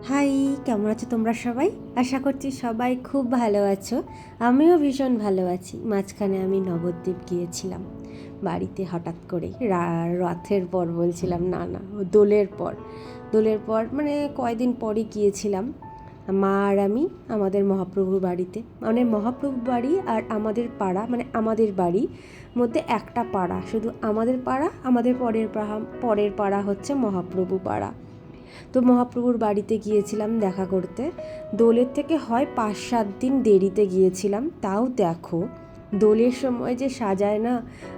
High, কেমন আছো তোমরা সবাই? আশা করছি সবাই খুব ভালো আছো। আমিও ভীষণ ভালো আছি। মাঝখানে আমি নবদ্বীপ গিয়েছিলাম বাড়িতে হঠাৎ করে রথের পর বলছিলাম, না দোলের পর মানে কয়দিন পরই গিয়েছিলাম মা আর আমি আমাদের মহাপ্রভুর বাড়িতে। মানে মহাপ্রভুর বাড়ি আর আমাদের পাড়া, মানে আমাদের বাড়ি মধ্যে একটা পাড়া, শুধু আমাদের পাড়া, আমাদের পরের পাড়া হচ্ছে মহাপ্রভু পাড়া। তো মহাপ্রভুর বাড়িতে গিয়েছিলাম দেখা করতে। দোলের থেকে হয় 5-7 দিন দেরিতে গিয়েছিলাম। তাও দেখো, দোলের সময় যে সাজায় না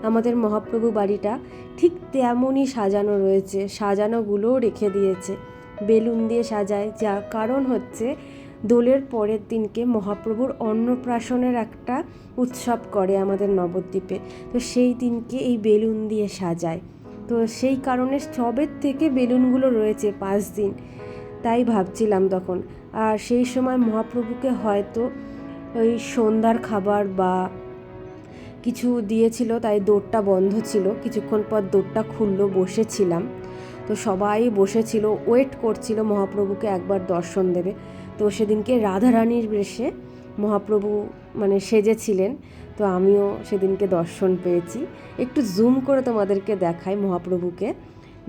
আমাদের মহাপ্রভু বাড়িটা, ঠিক তেমনই সাজানো রয়েছে, সাজানোগুলোও রেখে দিয়েছে, বেলুন দিয়ে সাজায়। যা কারণ হচ্ছে দোলের পরের দিনকে মহাপ্রভুর অন্নপ্রাশনের একটা উৎসব করে আমাদের নবদ্বীপে। তো সেই দিনকে এই বেলুন দিয়ে সাজায়। তো সেই কারণে সবের থেকে বেলুনগুলো রয়েছে 5 দিন। তাই ভাবছিলাম তখন। আর সেই সময় মহাপ্রভুকে হয়তো ওই সন্ধ্যার খাবার বা কিছু দিয়েছিল, তাই দৌড়টা বন্ধ ছিল। কিছুক্ষণ পর দৌড়টা খুললো, বসেছিলাম। তো সবাই বসেছিল, ওয়েট করছিল মহাপ্রভুকে একবার দর্শন দেবে। তো সেদিনকে রাধারানীর বেশে মহাপ্রভু মানে সেজেছিলেন। তো আমিও সেদিনকে দর্শন পেয়েছি। একটু জুম করে তোমাদেরকে দেখাই মহাপ্রভুকে।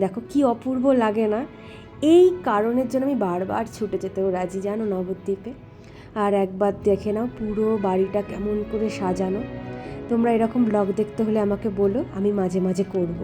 দেখো কি অপূর্ব লাগে না? এই কারণের জন্য আমি বারবার ছুটে যেতেও রাজি, জানো, নবদ্বীপে। আর একবার দেখে নাও পুরো বাড়িটা কেমন করে সাজানো। তোমরা এরকম ব্লগ দেখতে হলে আমাকে বলো, আমি মাঝে মাঝে করব।